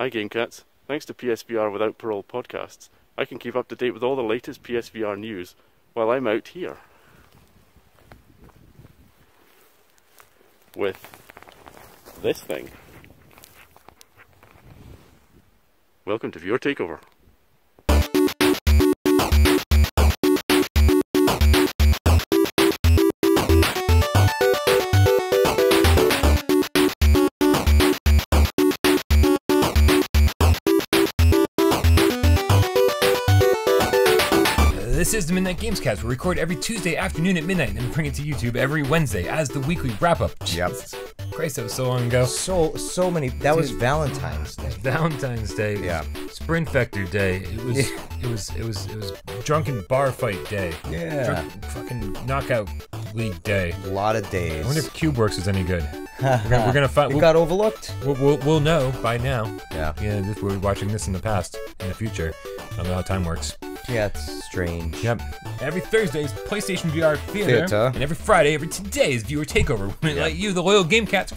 Hi Gamecats. Thanks to PSVR Without Parole podcasts, I can keep up to date with all the latest PSVR news while I'm out here. With this thing. Welcome to Viewer Takeover. This is the Midnight Gamescast. We record every Tuesday afternoon at midnight and bring it to YouTube every Wednesday as the weekly wrap-up. Yep. Christ, that was so long ago. So many. That was Valentine's Day. Valentine's Day. Yeah. Sprinfector Day. It was drunken bar fight day. Yeah. Drunk, fucking knockout league day. A lot of days. I wonder if CubeWorks is any good. We're gonna find. It got overlooked. We'll know by now. Yeah. Yeah. We're watching this in the past, in the future. I don't know how time works. Yeah, it's strange. Yep. Every Thursday is PlayStation VR Theater. And every Friday, every today is Viewer Takeover. We let you, the loyal Game Cats,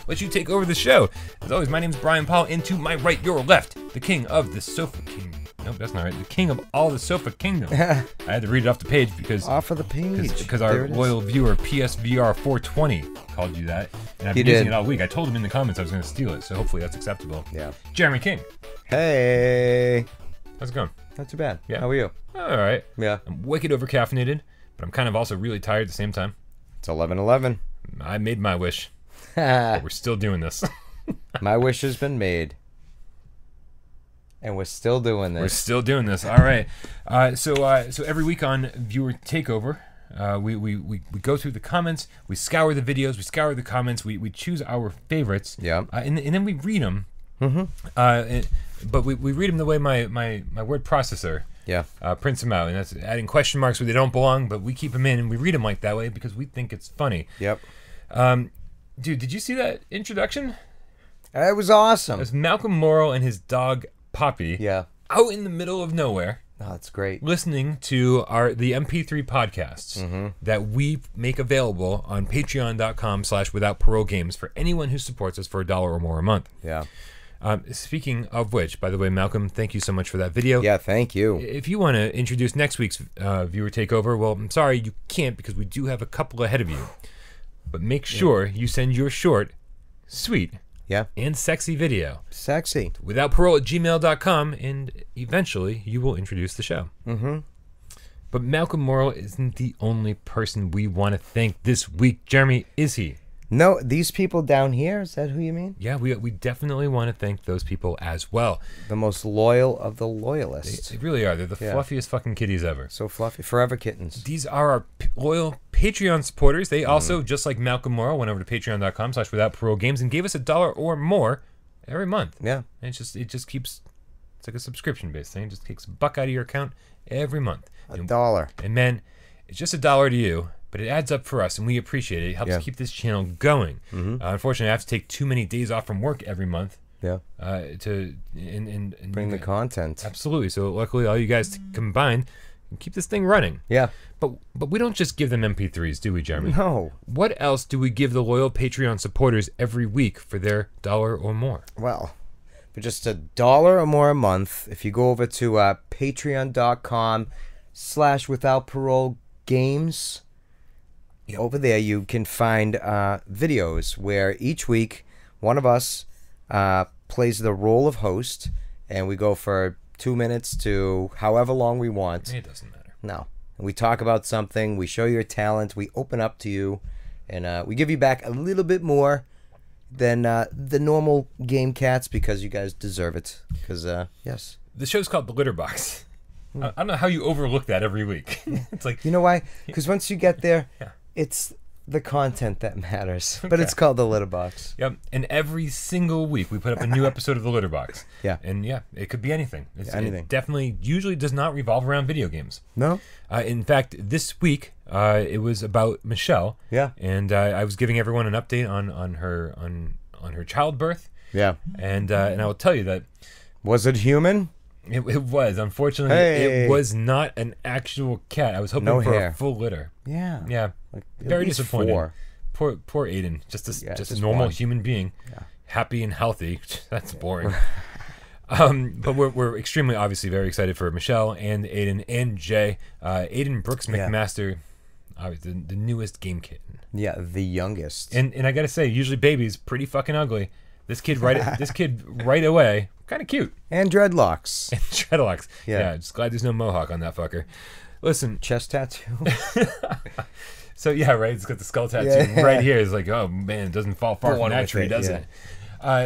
let you take over the show. As always, my name's Brian Paul, and to my right, your left, the king of the Sofa Kingdom. Nope, that's not right. The king of all the Sofa Kingdom. I had to read it off the page because... Off of the page. Because our loyal viewer, PSVR 420, called you that. And I've been using it all week. I told him in the comments I was going to steal it, so hopefully that's acceptable. Yeah. Jeremy King. Hey. How's it going? Not too bad. Yeah. How are you? All right. Yeah. I'm wicked overcaffeinated, but I'm kind of also really tired at the same time. It's 11:11. I made my wish. But we're still doing this. My wish has been made. And we're still doing this. We're still doing this. All right. So every week on Viewer Takeover, we go through the comments, we scour the videos, we scour the comments, we choose our favorites. Yeah. And then we read them. Mm-hmm. But we read them the way my word processor prints them out, and that's adding question marks where they don't belong, but we keep them in and we read them like that way because we think it's funny. Yep. Dude, did you see that introduction? It was awesome. It was Malcolm Morrow and his dog Poppy. Yeah. Out in the middle of nowhere. Oh, that's great. Listening to the MP3 podcasts that we make available on patreon.com/withoutparolegames for anyone who supports us for $1 or more a month. Yeah. Speaking of which, by the way, Malcolm, thank you so much for that video. Yeah, thank you. If you want to introduce next week's viewer takeover, well, I'm sorry, you can't because we do have a couple ahead of you. But make sure you send your short, sweet, and sexy video. Sexy. Withoutparole@gmail.com, and eventually you will introduce the show. Mm-hmm. But Malcolm Morrow isn't the only person we want to thank this week. Jeremy, is he? No, these people down here, is that who you mean? Yeah, we definitely want to thank those people as well. The most loyal of the loyalists. They really are. They're the fluffiest fucking kitties ever. So fluffy. Forever kittens. These are our loyal Patreon supporters. They also, just like Malcolm Morrow, went over to patreon.com/withoutparolegames and gave us $1 or more every month. Yeah. And it just keeps, it's like a subscription-based thing. It just takes $1 out of your account every month. $1. And man, it's just $1 to you. But it adds up for us, and we appreciate it. It helps keep this channel going. Unfortunately, I have to take too many days off from work every month. Yeah. To bring the content. Absolutely. So luckily, all you guys combined can keep this thing running. Yeah. But we don't just give them MP3s, do we, Jeremy? No. What else do we give the loyal Patreon supporters every week for their $1 or more? Well, for just $1 or more a month, if you go over to patreon.com/withoutparolegames. Over there, you can find videos where each week one of us plays the role of host, and we go for 2 minutes to however long we want. It doesn't matter. No. And we talk about something, we show your talent, we open up to you, and we give you back a little bit more than the normal Game Cats because you guys deserve it. Because, yes. The show's called The Litter Box. I don't know how you overlook that every week. It's like, you know why? Because once you get there... It's the content that matters, but it's called the Litter Box. Yep, and every single week we put up a new episode of the Litter Box. Yeah, and it could be anything. Anything. It definitely usually does not revolve around video games. No. In fact, this week it was about Michelle. Yeah, and I was giving everyone an update on her childbirth. Yeah, and I will tell you that. Was it human? It was. Unfortunately, it was not an actual cat. I was hoping for a full litter. Yeah. Yeah. Like, very disappointed. 4. Poor Aiden. Just a normal human being. Yeah. happy and healthy. That's boring. But we're extremely, obviously, very excited for Michelle and Aiden and Jay. Aiden Brooks McMaster, the newest game kitten. Yeah, the youngest. And I gotta say, usually babies pretty fucking ugly. This kid right away, kind of cute. And dreadlocks. And dreadlocks. Yeah, just glad there's no mohawk on that fucker. Listen, chest tattoo. So yeah, right. It's got the skull tattoo right here. It's like, oh man, it doesn't fall far from that tree, does it?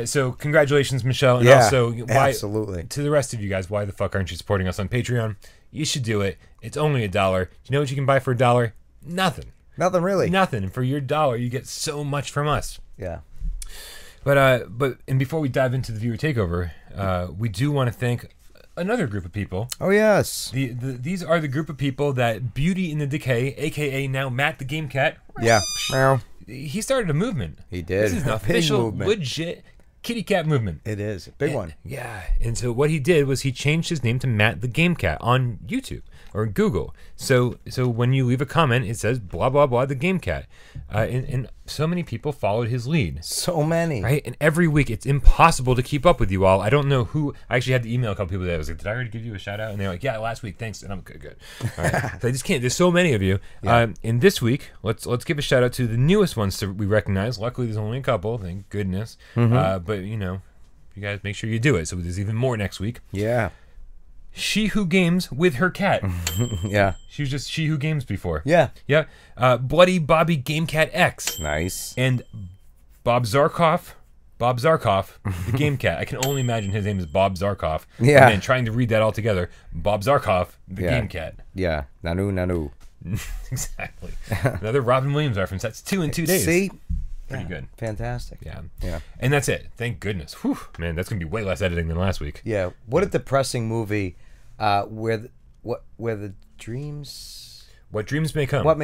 So congratulations, Michelle, and also absolutely to the rest of you guys. Why the fuck aren't you supporting us on Patreon? You should do it. It's only $1. You know what you can buy for $1? Nothing. Nothing really. Nothing. And for your $1, you get so much from us. Yeah. But before we dive into the viewer takeover, we do want to thank another group of people. Oh yes. These are the group of people that Beauty in the Decay, aka now Matt the Game Cat. Yeah. He started a movement. He did. This is an official, legit kitty cat movement. It is. Big one. Yeah. And so what he did was he changed his name to Matt the Game Cat on YouTube or Google. So when you leave a comment, it says blah, blah, blah, the Game Cat. And so many people followed his lead. So many. Right? And every week, it's impossible to keep up with you all. I don't know who. I actually had to email a couple people that I was like, did I already give you a shout out? And they're like, yeah, last week, thanks. And I'm good. All right. So I just can't. There's so many of you. Yeah. And this week, let's give a shout out to the newest ones that we recognize. Luckily, there's only a couple. Thank goodness. But, you guys make sure you do it. So there's even more next week. Yeah. She Who Games with her cat. Yeah. She was just She Who Games before. Yeah. Yeah. Bloody Bobby Game Cat X. Nice. And Bob Zarkov, the Game Cat. I can only imagine his name is Bob Zarkov. Yeah. And then trying to read that all together. Bob Zarkov, the Game Cat. Yeah. Nanu. Exactly. Another Robin Williams reference. That's 2 in 2 days. See? Pretty good. Fantastic. Yeah. Yeah. And that's it. Thank goodness. Whew. Man, that's going to be way less editing than last week. Yeah. What a depressing movie where the dreams... What Dreams May Come. What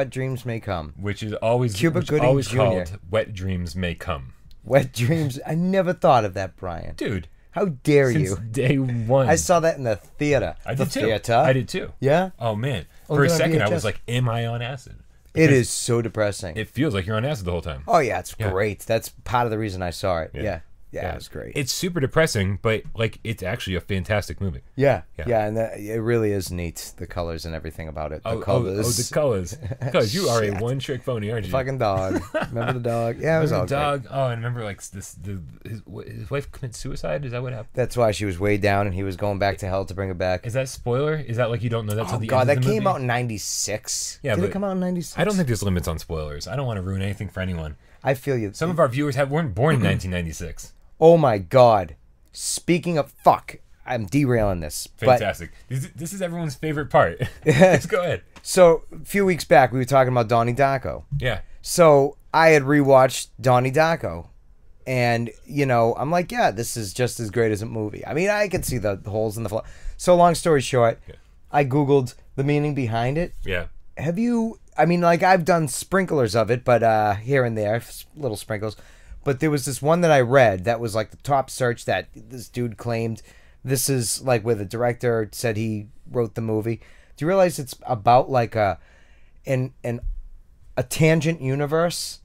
Dreams May Come. Which is always, Cuba Gooding Jr. called Wet Dreams May Come. Wet Dreams. I never thought of that, Brian. Dude. How dare Since you? day one. I saw that in the theater. I did too. Theater. I did too. Yeah? Oh, man. Oh, For a on second, I VHS. was like, am I on acid? It is so depressing. It feels like you're on acid the whole time. Oh, yeah, it's great. That's part of the reason I saw it. Yeah. Yeah, it was great. It's super depressing, but like it's actually a fantastic movie. Yeah, and it really is neat. The colors and everything about it. The colors. The colors. Because you are a one-trick phony, aren't you? Fucking dog. Remember the dog? Yeah, it was all the dog. great. Oh, and remember like his wife committed suicide? Is that what happened? That's why she was way down, and he was going back to hell to bring her back. Is that spoiler? Is that like you don't know that till the God, end of the that came movie? out in '96. Yeah, Did but it come out in '96? I don't think there's limits on spoilers. I don't want to ruin anything for anyone. I feel you. Some of our viewers weren't born in 1996. Oh my God! Speaking of I'm derailing this. Fantastic. This is everyone's favorite part. Let's go ahead. So a few weeks back, we were talking about Donnie Darko. Yeah. So I had rewatched Donnie Darko, and I'm like, yeah, this is just as great as a movie. I mean, I could see the holes in the floor. So long story short, I Googled the meaning behind it. Yeah. Have you? I mean, like I've done sprinklers of it, but here and there, little sprinkles. But there was this one that I read that was like the top search that this dude claimed. This is like where the director said he wrote the movie. Do you realize it's about like a tangent universe?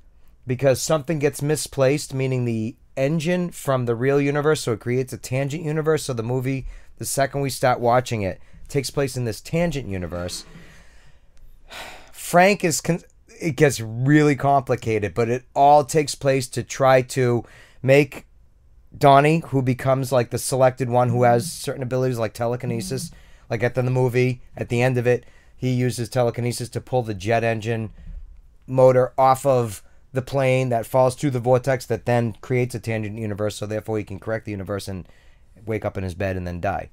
Because something gets misplaced, meaning the engine from the real universe, so it creates a tangent universe. So the movie, the second we start watching it, takes place in this tangent universe. Frank is... It gets really complicated, but it all takes place to try to make Donnie, who becomes like the selected one who has certain abilities like telekinesis, like at the movie, at the end of it, he uses telekinesis to pull the jet engine motor off of the plane that falls through the vortex that then creates a tangent universe, so therefore he can correct the universe and wake up in his bed and then die.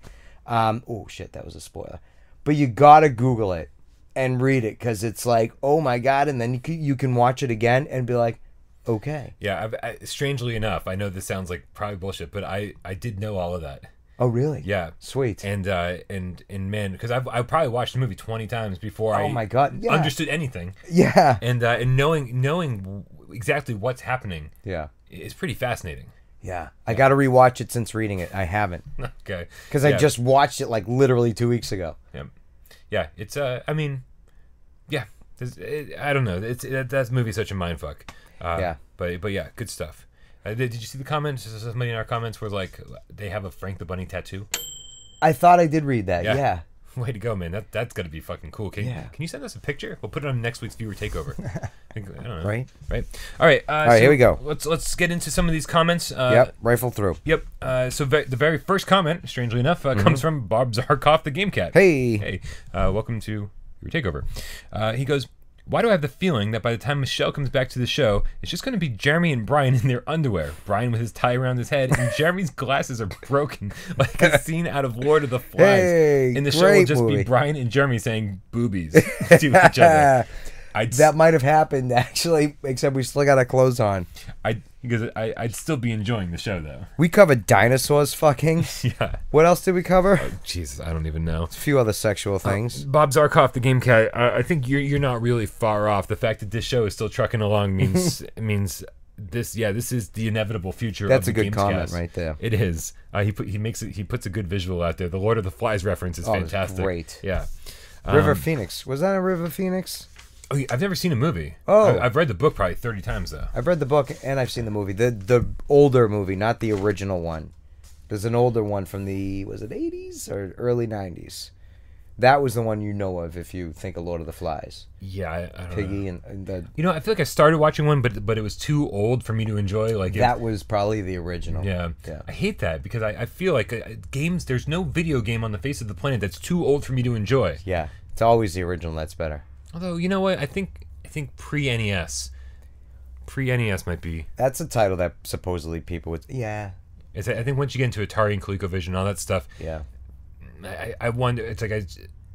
Oh shit, that was a spoiler. But you gotta Google it and read it, because it's like, oh my God, and then you can watch it again and be like, okay. Yeah, strangely enough, I know this sounds like probably bullshit, but I did know all of that. Oh really? Yeah. Sweet. And man, because I probably watched the movie 20 times before oh my God. Yeah. understood anything. Yeah. And knowing exactly what's happening. Yeah. Is pretty fascinating. Yeah. I got to rewatch it since reading it. I haven't. Okay. Because I just watched it like literally 2 weeks ago. Yeah. Yeah, it's I mean, yeah, I don't know. That movie's such a mindfuck. Yeah. But yeah, good stuff. Did you see the comments? Somebody in our comments was like, they have a Frank the Bunny tattoo. I thought I did read that. Yeah. Way to go, man. That's got to be fucking cool. Can you send us a picture? We'll put it on next week's viewer takeover. I don't know. Right. All right. So here we go. Let's get into some of these comments. Rifle through. Yep. So the very first comment, strangely enough, comes from Bob Zarkov, the Game Cat. Hey. Welcome to your takeover. He goes, why do I have the feeling that by the time Michelle comes back to the show, it's just going to be Jeremy and Brian in their underwear, Brian with his tie around his head, and Jeremy's glasses are broken like a scene out of Lord of the Flies. Hey, and the show will just be Brian and Jeremy saying boobies to each other. That might have happened, actually, except we still got our clothes on. I'd still be enjoying the show, though. We covered dinosaurs fucking. Yeah. What else did we cover? Oh, Jesus, I don't even know. A few other sexual things. Bob Zarkov, the Game Cat, I think you're not really far off. The fact that this show is still trucking along means this is the inevitable future. That's of the a good Gamescast. comment right there. It is. He puts a good visual out there. The Lord of the Flies reference is fantastic. It's great. Yeah. River Phoenix. Was that a River Phoenix? Oh, I've never seen a movie. Oh. I've read the book probably 30 times, though. I've read the book and I've seen the movie. The older movie, not the original one. There's an older one from the, was it 80s or early 90s? That was the one you know of if you think of Lord of the Flies. Yeah, I don't Piggy know. and the... You know, I feel like I started watching one, but it was too old for me to enjoy. Like that was probably the original. Yeah. I hate that because I feel like games, there's no video game on the face of the planet that's too old for me to enjoy. Yeah, it's always the original that's better. Although, you know what? I think pre-NES might be... That's a title that supposedly people would... Yeah. I think once you get into Atari and ColecoVision, all that stuff... Yeah. I wonder... It's like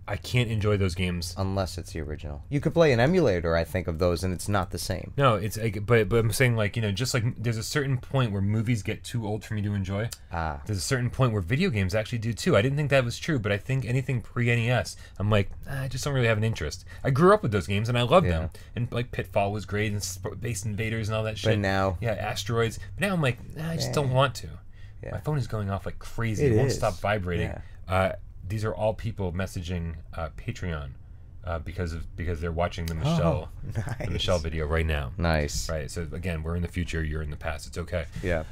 I can't enjoy those games. Unless it's the original. You could play an emulator, I think, of those, and it's not the same. No, it's like... But I'm saying, like, you know, just like there's a certain point where movies get too old for me to enjoy. There's a certain point where video games actually do, too. I didn't think that was true, but I think anything pre-NES, I'm like, I just don't really have an interest. I grew up with those games, and I loved them. And, like, Pitfall was great, and Space Invaders and all that shit. But now... Yeah, Asteroids. But now I'm like, I just don't want to. Yeah. My phone is going off like crazy. It won't stop vibrating. Yeah. These are all people messaging Patreon because they're watching the Michelle video right now. Nice. Right. So again, we're in the future. You're in the past. It's okay. Yeah.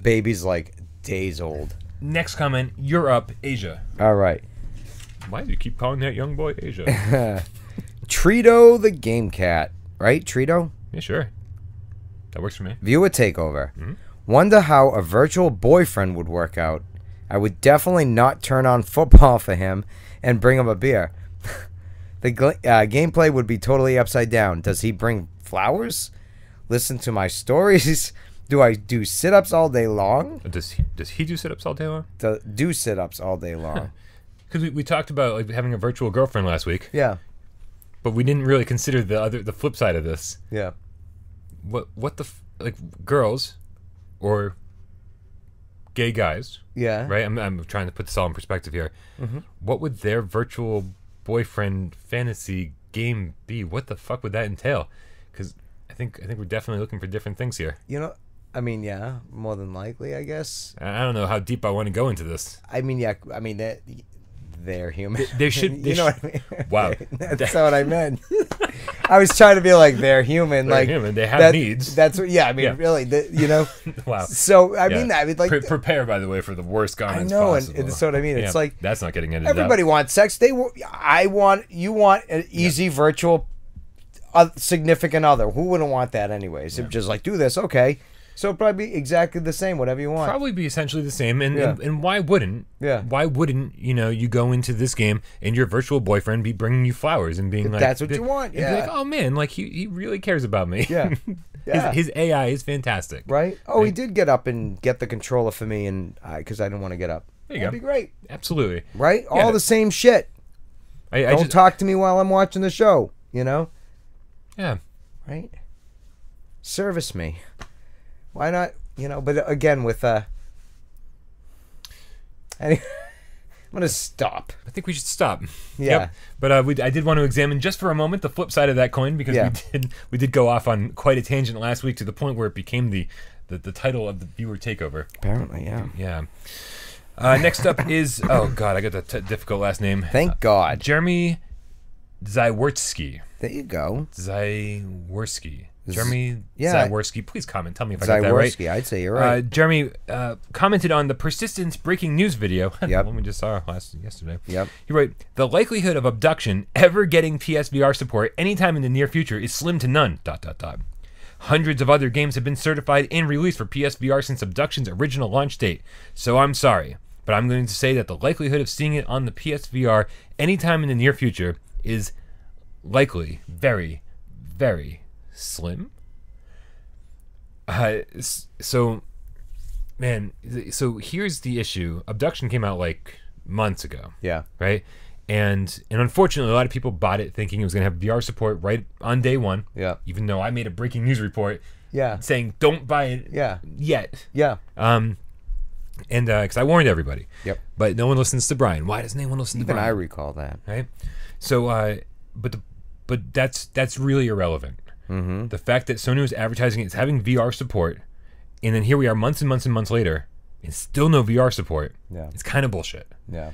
Baby's like days old. Next comment. You're up, Asia. All right. Why do you keep calling that young boy Asia? Trito the Game Cat. Right, Trito? Yeah, sure. That works for me. Viewer takeover. Wonder how a virtual boyfriend would work out. I would definitely not turn on football for him and bring him a beer. The gameplay would be totally upside down. Does he bring flowers? Listen to my stories? Do I do sit-ups all day long? Does he do sit-ups all day long? Do sit-ups all day long. Because we talked about like having a virtual girlfriend last week. Yeah. But we didn't really consider the flip side of this. Yeah. What the like girls or gay guys? Yeah. Right. I'm trying to put this all in perspective here. What would their virtual boyfriend fantasy game be? What the fuck would that entail? Because I think we're definitely looking for different things here. You know, I mean, yeah, more than likely, I guess. I don't know how deep I want to go into this. I mean, yeah, I mean that. They're human. There should. You know what I mean? Wow. That's not what I meant. I was trying to be like, they're human. They're like human. They have needs. That's what. Yeah, I mean, really, you know. Wow. So I mean, I mean, like, prepare, by the way, for the worst comments. I know, possible. and that's what I mean. It's like that's not getting edited. Everybody wants sex. You want an easy virtual significant other. Who wouldn't want that, anyways? If just like do this, okay. So it'd probably be exactly the same, whatever you want. Probably be essentially the same, and why wouldn't? Yeah. Why wouldn't you go into this game and your virtual boyfriend be bringing you flowers and being like, that's what you want? Yeah. Be like, oh man, like he really cares about me. Yeah. Yeah. His AI is fantastic. Right? Oh, he did get up and get the controller for me, and because I didn't want to get up. That'd be great. Absolutely. Right? All the same shit. Don't talk to me while I'm watching the show. You know? Yeah. Right? Service me. Why not? You know, but again, with anyway, I'm gonna stop. I think we should stop. Yeah. Yep. But I did want to examine just for a moment the flip side of that coin, because we did go off on quite a tangent last week to the point where it became the title of the viewer takeover. Apparently, yeah. Yeah. Next up is oh god, I got the difficult last name. Thank God. Jeremy Zywerski. There you go. Zywerski. Jeremy Zaworski, please comment. Tell me if I got that right. I'd say you're right. Jeremy commented on the Persistence breaking news video. Yep. One we just saw yesterday. Yep. He wrote, the likelihood of Abduction ever getting PSVR support anytime in the near future is slim to none, ... Hundreds of other games have been certified and released for PSVR since Abduction's original launch date. So I'm sorry, but I'm going to say that the likelihood of seeing it on the PSVR anytime in the near future is likely very, very slim. So here's the issue. Abduction came out like months ago. Yeah. Right? And unfortunately, a lot of people bought it thinking it was going to have VR support right on day one. Yeah. Even though I made a breaking news report. Yeah. Saying don't buy it. Yeah. Yet. Yeah. And because I warned everybody. Yep. But no one listens to Brian. Why doesn't anyone listen to Brian? Even I recall that. Right. So, but that's really irrelevant. Mm-hmm. The fact that Sony was advertising it's having VR support, and then here we are months and months and months later, and still no VR support. Yeah. It's kind of bullshit. Yeah.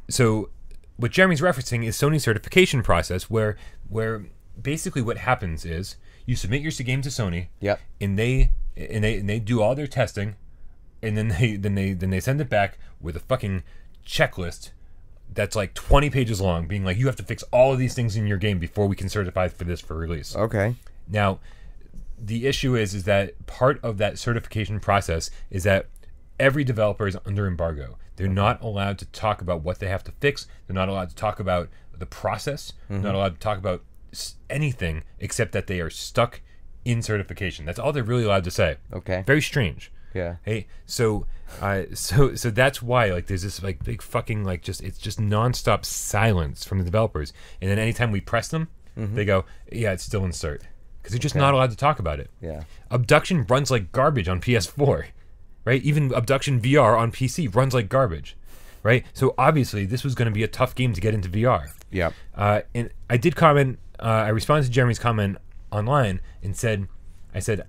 So, what Jeremy's referencing is Sony's certification process, where basically what happens is you submit your game to Sony. Yep. And they do all their testing, and then they send it back with a fucking checklist that's like 20 pages long, being like, you have to fix all of these things in your game before we can certify for this for release. Okay. Now, the issue is that part of that certification process is that every developer is under embargo. They're not allowed to talk about what they have to fix. They're not allowed to talk about the process. They're not allowed to talk about anything except that they are stuck in certification. That's all they're really allowed to say. Okay. Very strange. Yeah. Hey, so that's why like there's this like big fucking like it's just nonstop silence from the developers, and then anytime we press them, they go, yeah, it's still in cert, because they're just not allowed to talk about it. Yeah. Abduction runs like garbage on PS4, right? Even Abduction VR on PC runs like garbage, right? So obviously this was going to be a tough game to get into VR. Yep. And I did comment. I responded to Jeremy's comment online and I said,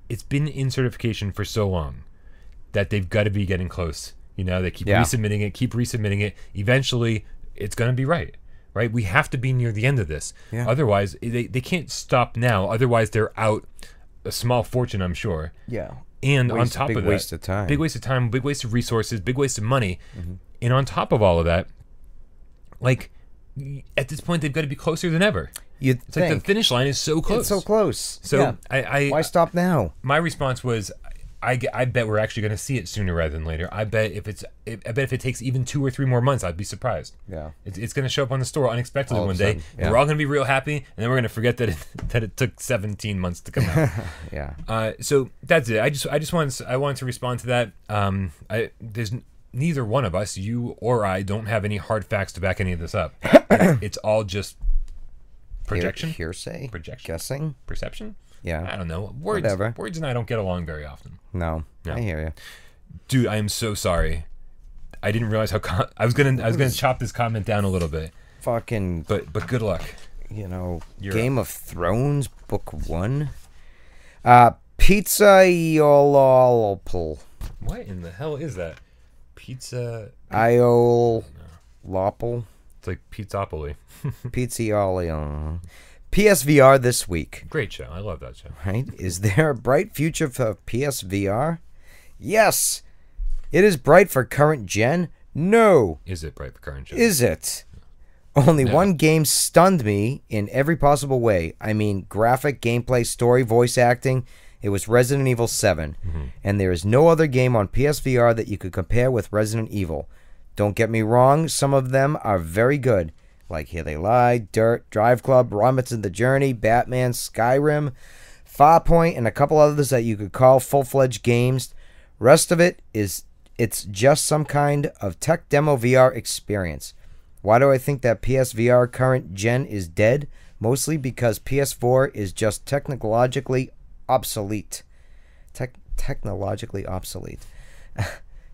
it's been in certification for so long that they've got to be getting close. You know, they keep resubmitting it. Eventually, it's going to be right? We have to be near the end of this. Yeah. Otherwise, they can't stop now. Otherwise, they're out a small fortune, I'm sure. Yeah. And on top of that, big waste of time. Big waste of time, big waste of resources, big waste of money. And on top of all of that, like, at this point, they've got to be closer than ever. It's like the finish line is so close. It's so close. So yeah. Why stop now? My response was, I bet we're actually going to see it sooner rather than later. I bet if it takes even 2 or 3 more months, I'd be surprised. Yeah. It's going to show up on the store unexpectedly one day. Yeah. We're all going to be real happy, and then we're going to forget that it took 17 months to come out. Yeah. So that's it. I wanted to respond to that. There's neither one of us, you or I, don't have any hard facts to back any of this up. It's all just projection, hearsay, projection, guessing, perception. Yeah, I don't know. Words and I don't get along very often. No. I hear you, dude. I am so sorry. I didn't realize how I was gonna chop this comment down a little bit. Fucking. But good luck. You know, You're Game of Thrones Book 1. Pizza Iolopol. What in the hell is that? Pizza. Iolopol. It's like Pizzopoly. Pizzioli. PSVR this week. Great show. I love that show. Right? Is there a bright future for PSVR? Yes. It is bright for current gen. No. Is it bright for current gen? Is it? Only one game stunned me in every possible way. I mean, graphic, gameplay, story, voice acting. It was Resident Evil 7. And there is no other game on PSVR that you could compare with Resident Evil. Don't get me wrong, some of them are very good. Like Here They Lie, Dirt, Drive Club, Robinson the Journey, Batman, Skyrim, Farpoint, and a couple others that you could call full-fledged games. Rest of it's just some kind of tech demo VR experience. Why do I think that PSVR current gen is dead? Mostly because PS4 is just technologically obsolete. Technologically obsolete.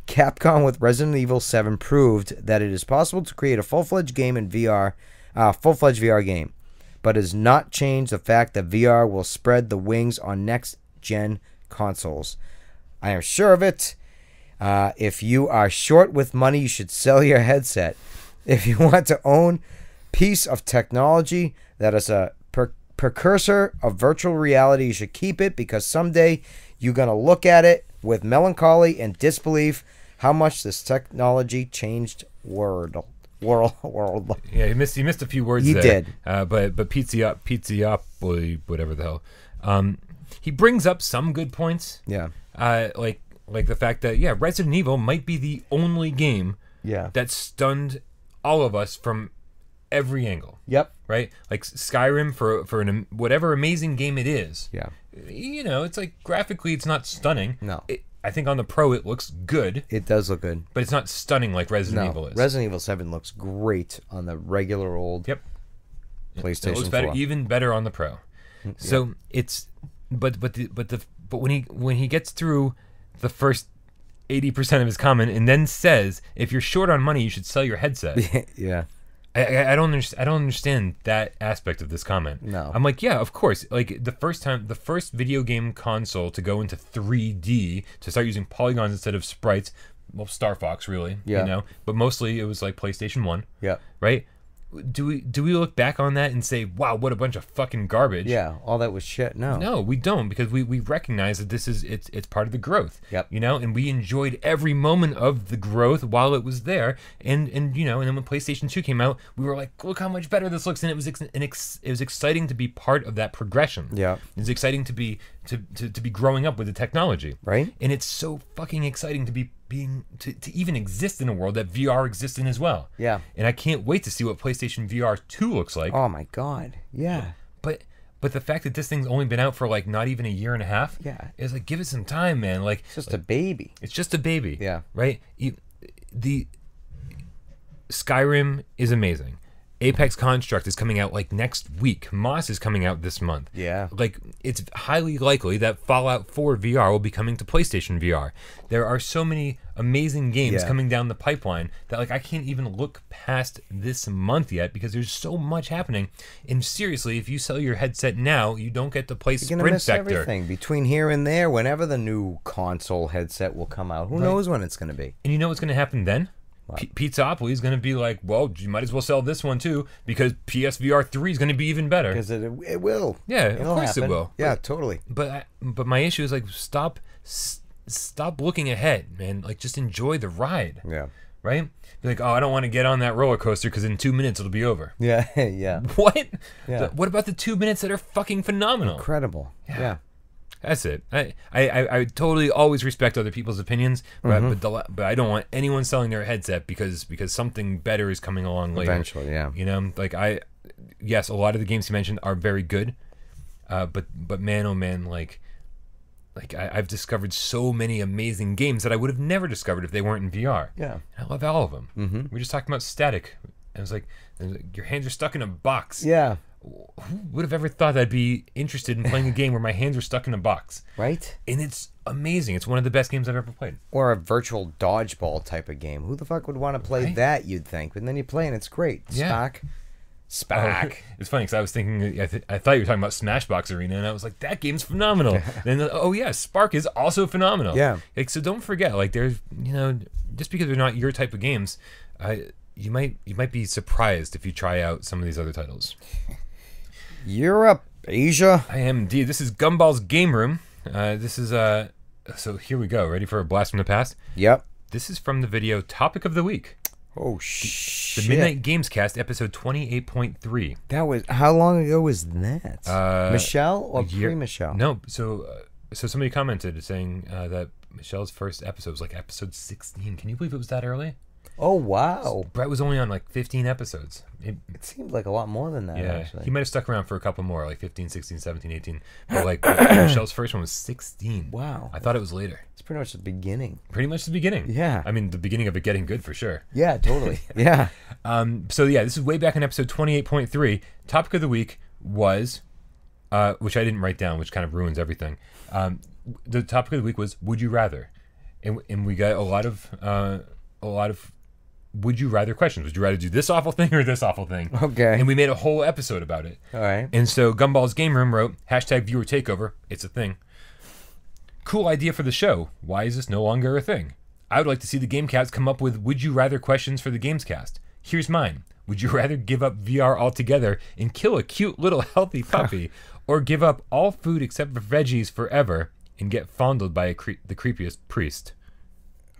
Capcom with Resident Evil 7 proved that it is possible to create a full-fledged game in VR, full-fledged VR game, but it does not change the fact that VR will spread the wings on next-gen consoles. I am sure of it. If you are short with money, you should sell your headset. If you want to own a piece of technology that is a precursor of virtual reality. You should keep it because someday you're going to look at it with melancholy and disbelief how much this technology changed world. Yeah, he missed a few words He there. did. But Pizziopoli, whatever the hell. He brings up some good points. Yeah. Like the fact that, Resident Evil might be the only game that stunned all of us from every angle. Yep. Right? Like Skyrim, for whatever amazing game it is. Yeah. It's like graphically it's not stunning. No. I think on the Pro it looks good. It does look good. But it's not stunning like Resident Evil is. Resident Evil 7 looks great on the regular old PlayStation It looks better, 4. even better on the Pro. So it's but when he gets through the first 80% of his comment and then says, if you're short on money, you should sell your headset. Yeah. I don't understand that aspect of this comment. No. I'm like, yeah, of course. Like the first video game console to go into 3D, to start using polygons instead of sprites, well, Star Fox really, but mostly it was like PlayStation 1. Yeah. Right? Do we look back on that and say, wow, what a bunch of fucking garbage? Yeah, all that was shit. No, we don't, because we recognize that it's part of the growth. Yep. And we enjoyed every moment of the growth while it was there. And then when PlayStation 2 came out, we were like, look how much better this looks, and it was exciting to be part of that progression. Yeah. It was exciting to be growing up with the technology. Right. And it's so fucking exciting to even exist in a world that VR exists in as well. Yeah. And I can't wait to see what PlayStation VR 2 looks like. Oh my god. Yeah. But the fact that this thing's only been out for like not even a year and a half, is like, give it some time, man. Like, It's just a baby. It's just a baby. Yeah. Right? The Skyrim is amazing. Apex Construct is coming out like next week. Moss is coming out this month. Yeah. Like, it's highly likely that Fallout 4 VR will be coming to PlayStation VR. There are so many amazing games coming down the pipeline that, like, I can't even look past this month yet because there's so much happening. And seriously, if you sell your headset now, you don't get to play You're Sprint gonna miss Vector. everything between here and there. Whenever the new console headset will come out, who knows when it's gonna be? And you know what's going to happen then? Pizzaopoli is going to be like, well, you might as well sell this one too because PSVR 3 is going to be even better. Because it will. Yeah, It'll of course happen. it will. Yeah, totally. But my issue is like, stop looking ahead, man. Like, just enjoy the ride. Yeah. Right? Be like, oh, I don't want to get on that roller coaster because in 2 minutes it'll be over. Yeah, yeah. What? Yeah. What about the 2 minutes that are fucking phenomenal? Incredible. Yeah. That's it. I totally always respect other people's opinions, but I don't want anyone selling their headset because something better is coming along later. Eventually, yeah. Like yes, a lot of the games you mentioned are very good, but man, oh man, like I've discovered so many amazing games that I would have never discovered if they weren't in VR. Yeah. I love all of them. Mm-hmm. We were just talking about Static. And it was like, your hands are stuck in a box. Yeah. Who would have ever thought I'd be interested in playing a game where my hands are stuck in a box? Right? And it's amazing. It's one of the best games I've ever played. Or a virtual dodgeball type of game. Who the fuck would want to play that, you'd think? But then you play and it's great. Yeah. Spock. It's funny because I was thinking, I thought you were talking about Smashbox Arena, and I was like, that game's phenomenal. Then, oh yeah, Spark is also phenomenal. Yeah. Like, so don't forget, like, there's, just because they're not your type of games, you might be surprised if you try out some of these other titles. Europe, Asia. I am indeed. This is Gumball's Game Room. This is so here we go. Ready for a blast from the past? Yep. This is from the video Topic of the Week. Oh shit. The Midnight Gamescast, episode 28.3. That was, how long ago was that? Michelle or pre-Michelle? No, so somebody commented saying that Michelle's first episode was like episode 16. Can you believe it was that early? Oh, wow. Brett was only on like 15 episodes. It seemed like a lot more than that, actually. He might have stuck around for a couple more, like 15, 16, 17, 18. But like Michelle's first one was 16. Wow. I thought it was later. It's pretty much the beginning. Pretty much the beginning. Yeah. I mean, the beginning of it getting good for sure. Yeah, totally. Yeah. So yeah, this is way back in episode 28.3. Topic of the week was, which I didn't write down, which kind of ruins everything. The topic of the week was, would you rather? And we got a lot of would you rather questions. Would you rather do this awful thing or this awful thing? Okay. And we made a whole episode about it. All right. And so Gumball's Game Room wrote, #viewer takeover. It's a thing. Cool idea for the show. Why is this no longer a thing? I would like to see the Gamecast come up with would you rather questions for the Gamescast. Here's mine. Would you rather give up VR altogether and kill a cute little healthy puppy, or give up all food except for veggies forever and get fondled by the creepiest priest?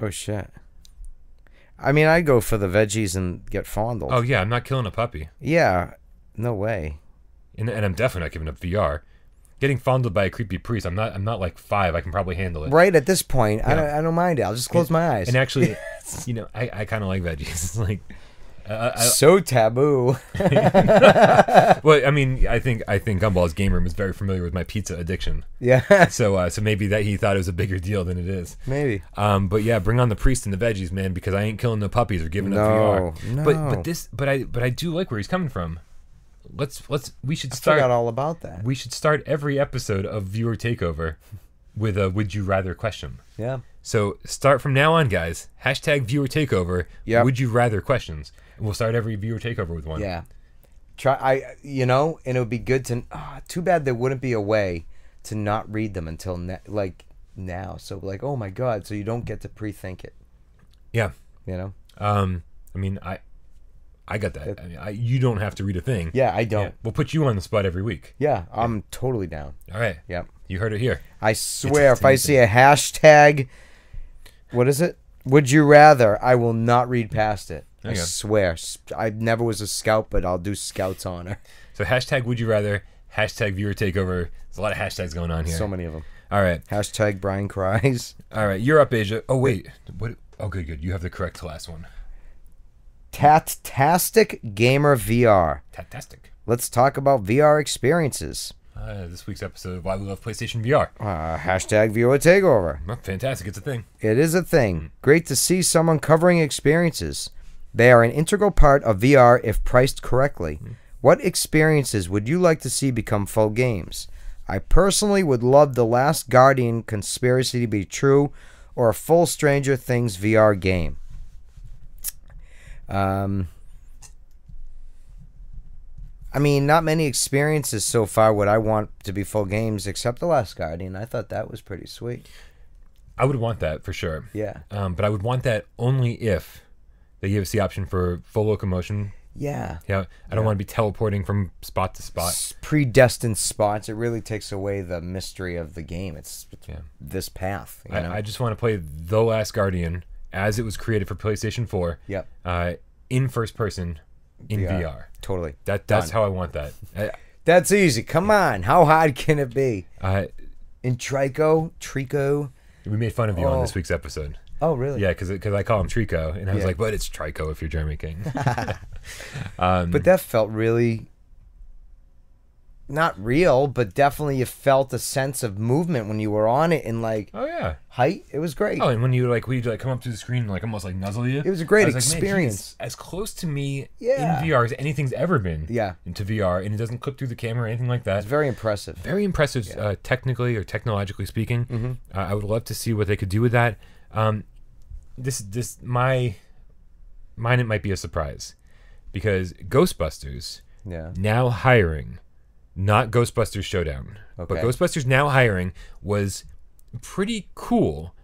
Oh, shit. I mean, I'd go for the veggies and get fondled. Oh, yeah, I'm not killing a puppy. Yeah, no way. And I'm definitely not giving up VR. Getting fondled by a creepy priest, I'm not like 5. I can probably handle it. Right at this point, Yeah. I don't mind it. I'll just close my eyes. And actually, I kind of like veggies. It's like... so taboo. Well, I mean, I think Gumball's game room is very familiar with my pizza addiction. Yeah. So maybe that he thought it was a bigger deal than it is. Maybe. But yeah, bring on the priest and the veggies, man, because I ain't killing no puppies or giving up VR. No. But I do like where he's coming from. We should I start. forgot all about that. We should start every episode of Viewer Takeover with a "Would you rather" question. Yeah. So start from now on, guys. Hashtag Viewer Takeover. Yep. Would you rather questions? And we'll start every Viewer Takeover with one. Yeah. And it would be good to. Too bad there wouldn't be a way to not read them until now. So oh my god, so you don't get to pre-think it. Yeah. You know. I mean, I got that. I mean, you don't have to read a thing. Yeah, I don't. Yeah. We'll put you on the spot every week. Yeah, I'm totally down. All right. Yep. You heard it here. I swear, if I see a hashtag, what is it? Would you rather? I will not read past it. I swear. I never was a scout, but I'll do Scout's honor. So hashtag Would You Rather, hashtag Viewer Takeover. There's a lot of hashtags going on here. So many of them. All right. Hashtag Brian Cries. All right. You're up, Asia. Oh, wait. What? Oh, good. You have the correct last one. Tatastic Gamer VR. Fantastic. Let's talk about VR experiences. This week's episode of Why We Love PlayStation VR. Hashtag Viewer Takeover. Well, fantastic. It's a thing. It is a thing. Great to see someone covering experiences. They are an integral part of VR if priced correctly. What experiences would you like to see become full games? I personally would love The Last Guardian conspiracy to be true, or a full Stranger Things VR game. I mean, not many experiences so far would I want to be full games, except The Last Guardian. I thought that was pretty sweet. I would want that for sure. Yeah. But I would want that only if they give us the option for full locomotion. Yeah. Yeah. I don't want to be teleporting from spot to spot. Predestined spots. It really takes away the mystery of the game. It's this path. You know? I just want to play The Last Guardian as it was created for PlayStation 4. Yep. In first person in VR. Totally. That's how I want that. That's easy. Come on. How hard can it be? In Trico. We made fun of you on this week's episode. Oh, really? Yeah, because I call him Trico, and I was like, but it's Trico if you're Jeremy King. But that felt really... not real, but definitely you felt a sense of movement when you were on it and height. It was great. Oh, and when you we'd come up to the screen and almost nuzzle you. It was a great experience. As close to me in VR as anything's ever been. Yeah. Into VR, and it doesn't clip through the camera or anything like that. It's very impressive. Very impressive, technically or technologically speaking. Mm-hmm. I would love to see what they could do with that. Mine it might be a surprise, because Ghostbusters now hiring. Not Ghostbusters Showdown, but Ghostbusters Now Hiring was pretty cool.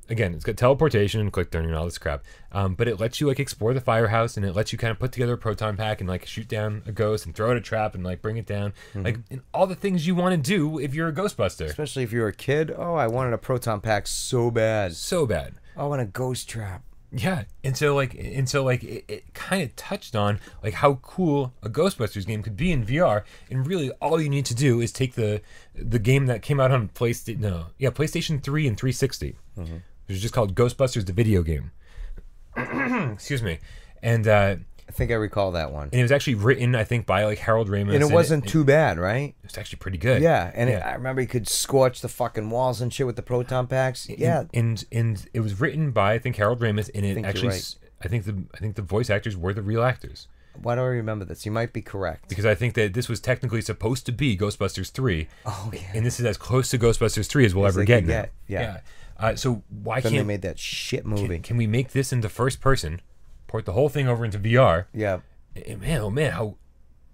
Again, it's got teleportation, quick turning, and all this crap. But it lets you explore the firehouse, and it lets you kind of put together a proton pack and shoot down a ghost and throw out a trap and bring it down, and all the things you want to do if you're a Ghostbuster. Especially if you're a kid. Oh, I wanted a proton pack so bad. So bad. Oh, and a ghost trap. Yeah, and so it kind of touched on how cool a Ghostbusters game could be in VR, and really all you need to do is take the game that came out on PlayStation 3 and 360. It was just called Ghostbusters the video game. Excuse me, and I think I recall that one. And it was actually written, I think, by Harold Ramis. And it wasn't too bad, right? It was actually pretty good. Yeah, and I remember you could scorch the fucking walls and shit with the proton packs. Yeah, and it was written by I think Harold Ramis, and it actually I think the voice actors were the real actors. Why do I remember this? You might be correct. Because I think that this was technically supposed to be Ghostbusters 3. Oh yeah. And this is as close to Ghostbusters 3 as we'll ever get now. Yeah. So why then can't they made that shit movie? Can we make this into first person? Port the whole thing over into VR. Yeah. Man, oh man, how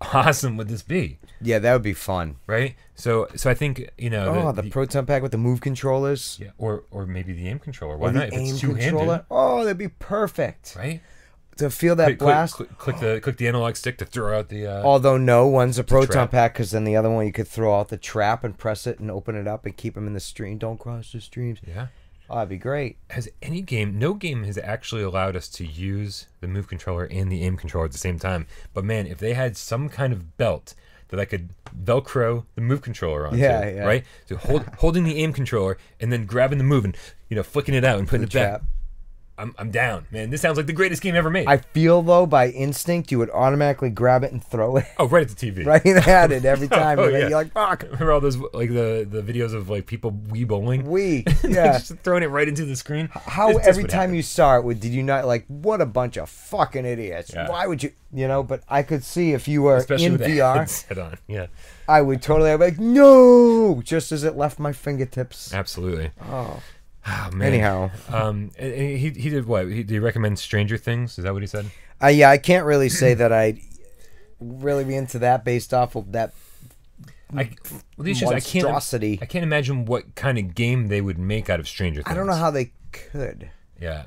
awesome would this be? Yeah, that would be fun. Right? So I think, the proton pack with the move controllers. Yeah, or maybe the aim controller. Why not? If it's two-handed. Oh, that'd be perfect. Right? to feel that blast. Click the analog stick to throw out the. Although no, one's a proton trap. pack, because then the other one you could throw out the trap and press it and open it up and keep them in the stream. Don't cross the streams. Yeah. Oh, that'd be great. No game has actually allowed us to use the move controller and the aim controller at the same time. But man, if they had some kind of belt that I could Velcro the move controller onto, right? So holding the aim controller and then grabbing the move and flicking it out and putting it back. I'm down, man. This sounds like the greatest game ever made. I feel, though, by instinct, you would automatically grab it and throw it. Oh, right at the TV. Right at it every time. You're like, fuck. Remember all those, like, the videos of, like, people Wii bowling? Wii, yeah. Just throwing it right into the screen? How every time you saw it, did you not, like, what a bunch of fucking idiots. Yeah. Why would you, but I could see if you were especially in with VR. The headset on, yeah. I would totally be like, no, just as it left my fingertips. Absolutely. Oh, man. Anyhow, he did what? Did he recommend Stranger Things? Is that what he said? Yeah, I can't really say that I'd really be into that based off of that monstrosity. I can't imagine what kind of game they would make out of Stranger Things. I don't know how they could. Yeah,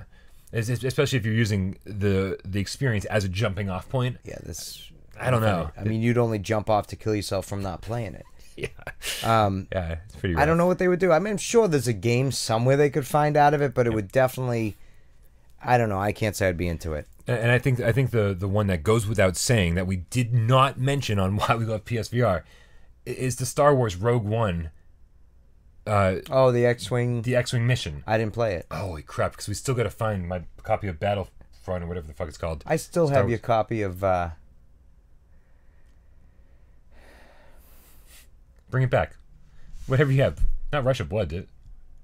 especially if you're using the experience as a jumping off point. Yeah, I don't know. I mean, you'd only jump off to kill yourself from not playing it. Yeah. Yeah, it's pretty rough. I don't know what they would do. I mean, I'm sure there's a game somewhere they could find out of it, but it would definitely, I don't know. I can't say I'd be into it. And I think the one that goes without saying that we did not mention on Why We Love PSVR is the Star Wars Rogue One. The X-Wing. The X-Wing mission. I didn't play it. Holy crap, because we still got to find my copy of Battlefront or whatever the fuck it's called. I still have your copy of... Bring it back. Whatever you have. Not Rush of Blood, did it?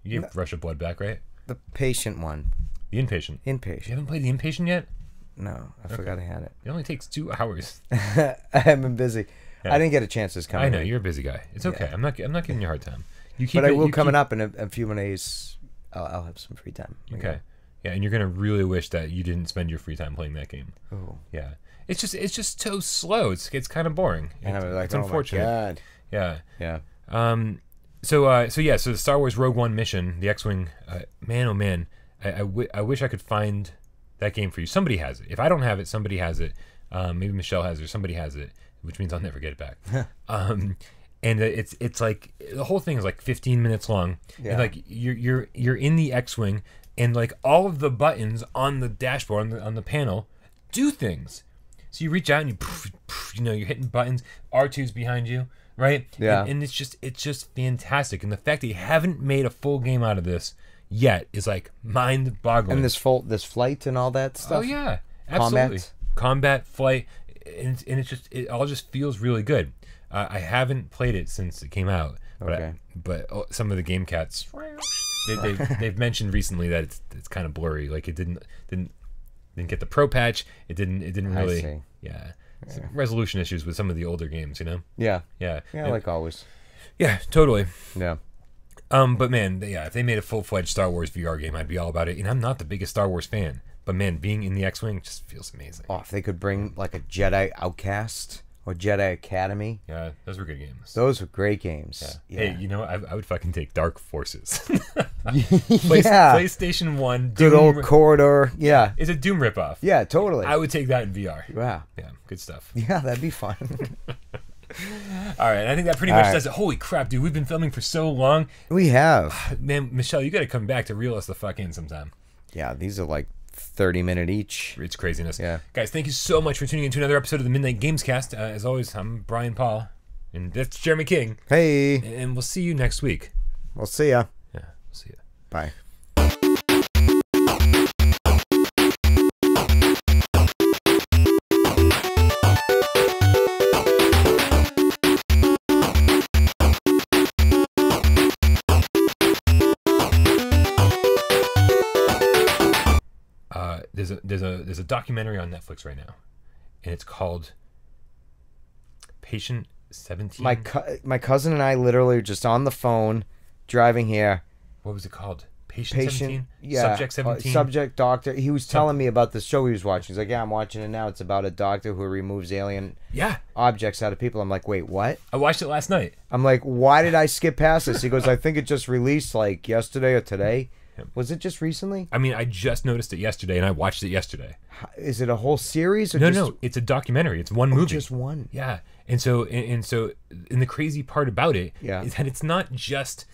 You gave Rush of Blood back, right? The Patient one. The Inpatient. Inpatient. You haven't played the Inpatient yet? No, I forgot I had it. It only takes 2 hours. I have been busy. Yeah. I didn't get a chance this coming. I know, you're a busy guy. It's okay. Yeah. I'm not giving you a hard time. But I will coming up in a few more days. I'll have some free time. Okay. Yeah, and you're gonna really wish that you didn't spend your free time playing that game. Oh. Yeah. It's just so slow. It's kind of boring. It's unfortunate. Oh my God. Yeah. Yeah. So the Star Wars Rogue One mission, the X-Wing, man, oh man, I wish I could find that game for you. Somebody has it. If I don't have it, somebody has it. Maybe Michelle has it, or somebody has it, which means I'll never get it back. And it's like the whole thing is like 15 minutes long. Yeah. And like you're in the X-Wing, and like all of the buttons on the dashboard on the panel do things. So you reach out and you're hitting buttons. R2's behind you, right? Yeah. And it's just fantastic. And the fact that you haven't made a full game out of this yet is like mind-boggling. And this flight and all that stuff. Oh yeah, absolutely. Combat, flight, and it all just feels really good. I haven't played it since it came out, but some of the game cats they've mentioned recently that it's kind of blurry. Like it didn't get the pro patch. It didn't really. I see. Yeah. Resolution issues with some of the older games, Yeah. Yeah. Like always. Yeah, totally. Yeah. But man, if they made a full-fledged Star Wars VR game, I'd be all about it. And I'm not the biggest Star Wars fan, but man, being in the X-Wing just feels amazing. Oh, if they could bring like a Jedi Outcast or Jedi Academy. Yeah, those were good games. Those were great games. Yeah. Hey, you know what? I would fucking take Dark Forces. Yeah. PlayStation 1. Good old corridor. Yeah. It's a Doom ripoff. Yeah, totally. I would take that in VR. Wow. Yeah, good stuff. Yeah, that'd be fun. All right, I think that pretty much does it. Holy crap, dude, we've been filming for so long. We have. Man, Michelle, you got to come back to reel us the fuck in sometime. Yeah, these are like 30-minute each. It's craziness. Yeah. Guys, thank you so much for tuning in to another episode of the Midnight Gamescast. As always, I'm Brian Paul, and that's Jeremy King. Hey. And we'll see you next week. We'll see ya. Yeah, we'll see ya. Bye. There's a documentary on Netflix right now, and it's called Patient 17. My cousin and I literally were just on the phone driving here. What was it called? Patient 17? Yeah. Subject 17? Subject Doctor. He was telling me about the show he was watching. He's like, yeah, I'm watching it now. It's about a doctor who removes alien objects out of people. I'm like, wait, what? I watched it last night. I'm like, why did I skip past this? He goes, I think it just released like yesterday or today. Was it just recently? I mean, I just noticed it yesterday, and I watched it yesterday. Is it a whole series? Or No, it's a documentary. It's one movie. Just one. Yeah, and so the crazy part about it Yeah. is that it's not just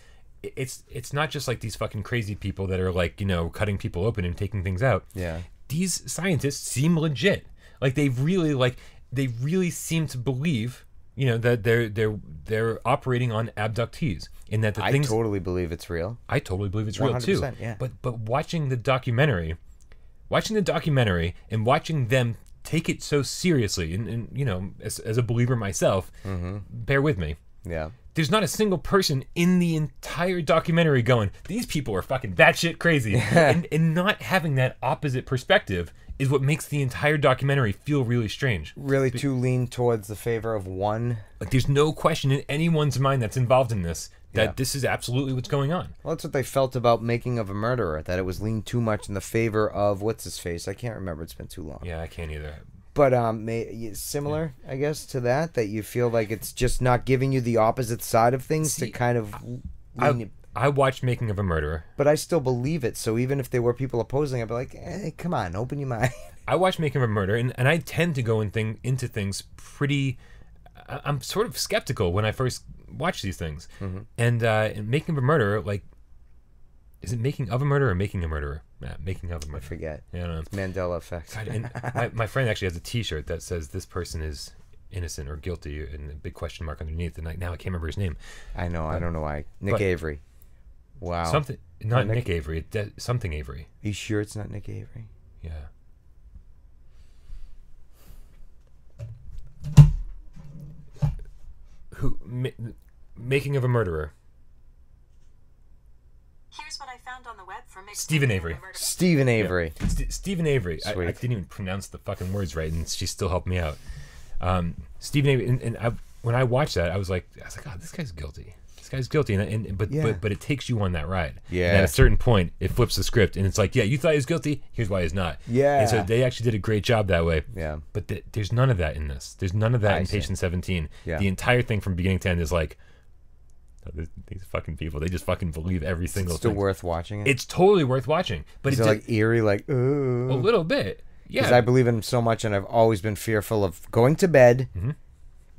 like these fucking crazy people that are like, you know, cutting people open and taking things out. Yeah. These scientists seem legit. Like they really seem to believe, you know, that they're operating on abductees, and that I totally believe it's real. I totally believe it's real too. Yeah. But watching the documentary and watching them take it so seriously, and you know, as a believer myself, bear with me. Yeah. There's not a single person in the entire documentary going, these people are fucking batshit crazy. and not having that opposite perspective is what makes the entire documentary feel really strange. Really too lean towards the favor of one. Like there's no question in anyone's mind that's involved in this that this is absolutely what's going on. Well, that's what they felt about Making of a Murderer, that it was leaned too much in the favor of, what's his face? I can't remember. It's been too long. Yeah, I can't either. But similar, I guess, to that you feel like it's just not giving you the opposite side of things to kind of lean. I watched Making of a Murderer. But I still believe it. So even if there were people opposing, I'd be like, hey, come on, open your mind. I watched Making of a Murderer, and I tend to go into things pretty... I'm sort of skeptical when I first watch these things. Mm-hmm. And in Making of a Murderer, like... Is it Making of a Murderer or Making a Murderer? Making of a Murderer. I forget. Yeah, I don't know. It's Mandela effect. God, and my friend actually has a T-shirt that says this person is innocent or guilty, and a big question mark underneath. And now I can't remember his name. I know. I don't know why. Nick Avery. Wow. Something. Not Nick Avery. Something Avery. Are you sure it's not Nick Avery? Yeah. Making of a Murderer. Here's what I found on the web from Stephen Avery. Stephen Avery. Yeah. Stephen Avery. I didn't even pronounce the fucking words right, and she still helped me out. Stephen Avery. And when I watched that, I was like, oh, this guy's guilty. This guy's guilty. But it takes you on that ride. Yeah. And at a certain point, it flips the script, and it's like, yeah, you thought he was guilty. Here's why he's not. Yeah. And so they actually did a great job that way. Yeah. But there's none of that in this. There's none of that in Patient 17. Yeah. The entire thing from beginning to end is like, these fucking people, they just fucking believe every single thing. It's still worth watching it? It's totally worth watching. But it's like eerie, like, ooh. A little bit. Yeah. Because I believe in him so much, and I've always been fearful of going to bed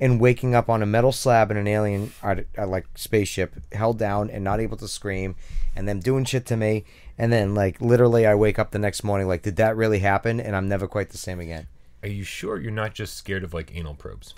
and waking up on a metal slab in an alien like spaceship, held down and not able to scream, and them doing shit to me, and then like literally I wake up the next morning like, did that really happen? And I'm never quite the same again. Are you sure you're not just scared of like anal probes?